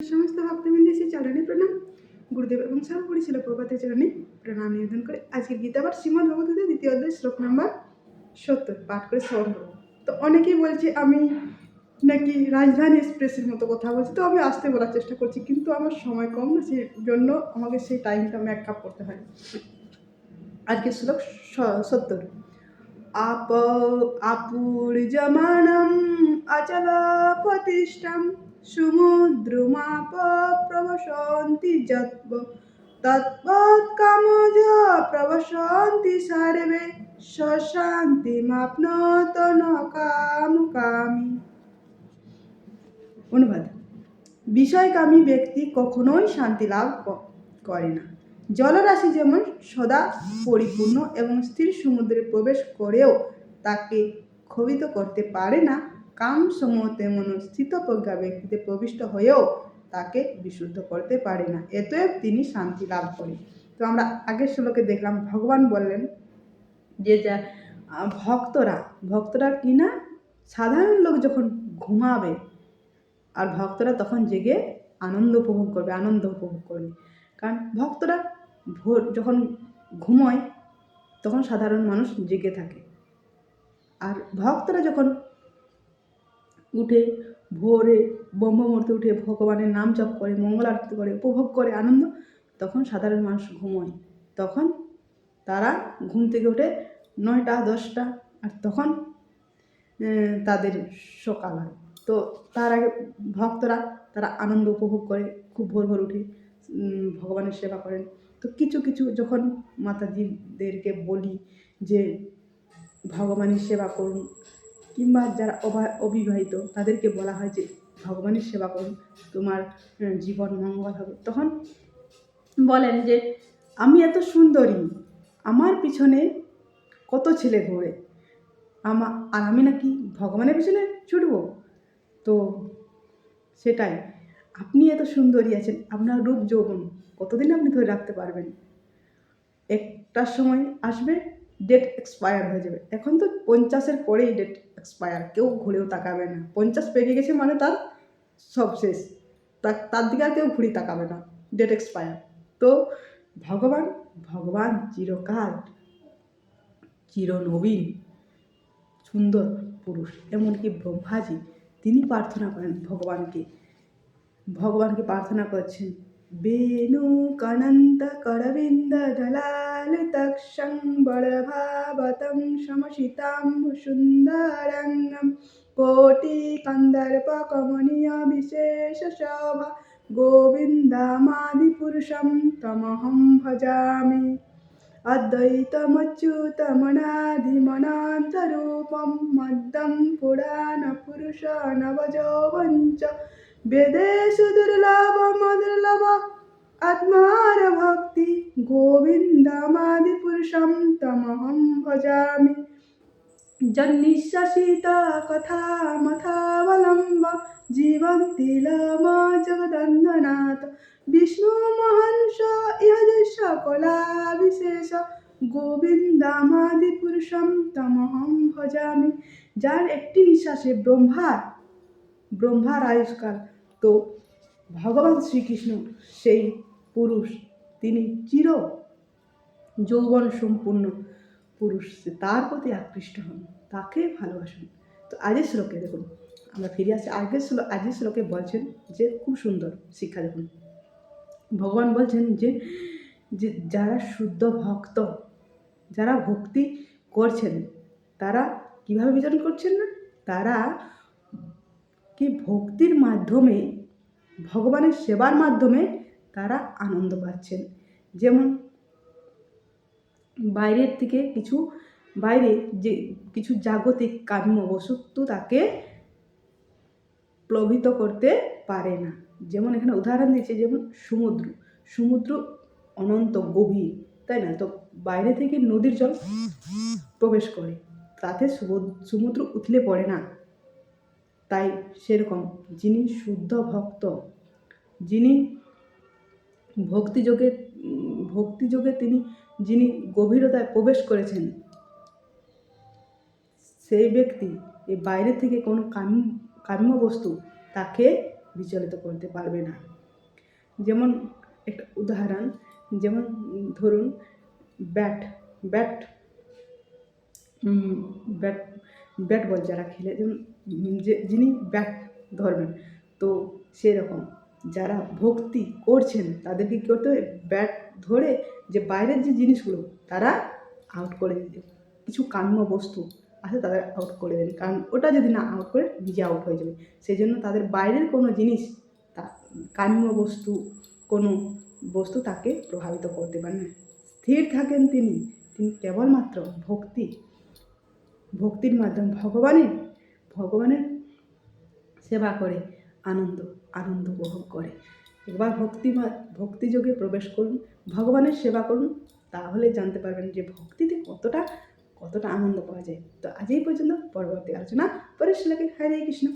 সমস্ত ভক্তবৃন্দ শ্রী চরণে প্রণাম। গুরুদেব এবং সর্বোপরি ছিল প্রভাতের চরণে প্রণাম নিবেদন করে আজকের গীতাপাঠ শ্রীমদ্ ভগবদ্গীতা দ্বিতীয় অধ্যায় শ্লোক নাম্বার 70 পাঠ করে শ্রবণ করব। তো অনেকেই বলছে আমি নাকি রাজধানী এক্সপ্রেসের মতো কথা বলছি, তো আমি আসতে বলার চেষ্টা করছি, কিন্তু আমার সময় কম না, সেই জন্য আমাকে সেই টাইমটা মেকআপ করতে হয়। আজকের শ্লোক 70। আপুর্জমানম অচল প্রতিষ্ঠম সমুদ্রমাপ প্রবসন্তি যৎব তৎপৎকামজ প্রবসন্তি সর্বে শান্তিমাপ্নোত ন কামকামী। অনুবাদ: বিষয়কামী ব্যক্তি কখনোই শান্তি লাভ করে না। জলরাশি যেমন সদা পরিপূর্ণ এবং স্থির সমুদ্রে প্রবেশ করেও তাকে ক্ষোভিত করতে পারে না, কাম সমূহ তেমন স্থিতপ্রজ্ঞা ব্যক্তিতে প্রবিষ্ট হয়েও তাকে বিশুদ্ধ করতে পারে না, এতএব তিনি শান্তি লাভ করেন। তো আমরা আগের শ্লোকে দেখলাম ভগবান বললেন যে ভক্তরা কিনা সাধারণ লোক যখন ঘুমাবে আর ভক্তরা তখন জেগে আনন্দ উপভোগ করবে। কারণ ভক্তরা ভোর যখন ঘুমোয় তখন সাধারণ মানুষ জেগে থাকে, আর ভক্তরা যখন উঠে ভোরে ব্রহ্ম মুহূর্তে উঠে ভগবানের নাম জপ করে, মঙ্গল আরতি করে, উপভোগ করে আনন্দ, তখন সাধারণ মানুষ ঘুমোয়। তখন তারা ঘুম থেকে উঠে 9টা 10টা, আর তখন তাদের সকাল হয়। তো তার আগে ভক্তরা তারা আনন্দ উপভোগ করে, খুব ভোর উঠে ভগবানের সেবা করেন। তো কিছু যখন মাতাজিদেরকে বলি যে ভগবানের সেবা করুন, কিংবা যারা অবিবাহিত তাদেরকে বলা হয় যে ভগবানের সেবা করুন, তোমার জীবন মঙ্গল হবে, তখন বলেন যে আমি এত সুন্দরী, আমার পিছনে কত ছেলে ঘোরে, আর আমি নাকি ভগবানের পিছনে ছুটব? তো সেটাই, আপনি এত সুন্দরী আছেন, আপনার রূপ যৌবন কতদিন আপনি ধরে রাখতে পারবেন? একটা সময় আসবে ডেট এক্সপায়ার হয়ে যাবে। এখন তো 50-এর পরেই ডেট এক্সপায়ার, কেউ ঘুরেও তাকাবে না। 50 পেরিয়ে গেছে মানে তার সব শেষ, তার দিকে আর কেউ ঘুরে তাকাবে না, ডেট এক্সপায়ার। তো ভগবান চিরকাল চিরনবীন সুন্দর পুরুষ। এমনকি ব্রহ্মাজি তিনি প্রার্থনা করেন ভগবানকে প্রার্থনা করছেন, বেনু কনন্ত করবিন্দ দলাল তক্ষং বড়ভাবতং সমসিতাম্বু সুন্দরঙ্গম কোটি কন্দর্প কমনীয় বিশেষ শোভা গোবিন্দমাদি পুরুষম তমহং ভজামি। অদ্বৈতমচ্যুতমনাদিমনান্তরূপম মদ্যম পুরাণ পুরুষ নবযৌবঞ্চ বেদেষু দুর্লভ আত্মার ভক্তি গোবিন্দমাদি পুরুষম তমহং ভজামি। জন্নিঃশ্বাসিত কথা মথাবলম্ব জীবন্তি লম জগদন্দনাথ বিষ্ণু মহাংস ইহ সকলা বিশেষ গোবিন্দমাদি পুরুষম তমহং ভজামি। যার একটি নিঃশ্বাসে ব্রহ্মার আয়ুষ্কাল, তো ভগবান শ্রীকৃষ্ণ সেই পুরুষ, তিনি চির যৌবন সম্পূর্ণ পুরুষ, তার প্রতি আকৃষ্ট হন, তাকে ভালোবাসুন। তো আজের শ্লোকে দেখুন, আমরা ফিরে আসি আজের শ্লোকে বলছেন যে খুব সুন্দর শিক্ষা। দেখুন ভগবান বলছেন যে যারা শুদ্ধ ভক্ত, যারা ভক্তি করছেন, তারা কিভাবে বিচরণ করছেন না, তারা কি ভক্তির মাধ্যমে, ভগবানের সেবার মাধ্যমে তারা আনন্দ পাচ্ছেন। যেমন বাইরে যে কিছু জাগতিক কাম্য বস্তু তাকে প্লাবিত করতে পারে না। যেমন এখানে উদাহরণ দিচ্ছে, যেমন সমুদ্র অনন্ত গভীর, তাই না? তো বাইরে থেকে নদীর জল প্রবেশ করে, তাতে সমুদ্র উথলে পড়ে না। তাই সেরকম যিনি শুদ্ধ ভক্ত, যিনি ভক্তিযোগে যিনি গভীরতায় প্রবেশ করেছেন, সেই ব্যক্তি এই বাইরে থেকে কোনো কাম্য বস্তু তাকে বিচলিত করতে পারবে না। যেমন একটা উদাহরণ, যেমন ধরুন bat bat bat bat ball যারা খেলে, যেমন যিনি ব্যাট ধরবেন, তো সেরকম যারা ভক্তি করছেন তাদেরকে কী করতে হবে, ব্যাট ধরে যে বাইরের যে জিনিসগুলো তারা আউট করে দিতে, কিছু কাম্য বস্তু আছে তাদের আউট করে দেবেন, কারণ ওটা যদি না আউট করে নিজে আউট হয়ে যাবে। সেই জন্য তাদের বাইরের কোনো জিনিস, তা কাম্য বস্তু, কোনো বস্তু তাকে প্রভাবিত করতে পারে না। স্থির থাকেন তিনি, তিনি কেবলমাত্র ভক্তির মাধ্যমে ভগবানের সেবা করে আনন্দ উপভোগ করে। একবার ভক্তিযোগে প্রবেশ করুন, ভগবানের সেবা করুন, তাহলে জানতে পারবেন যে ভক্তিতে কতটা আনন্দ পাওয়া যায়। তো আজ এই পর্যন্ত, পরবর্তী আলোচনা পরে। হরে কৃষ্ণ।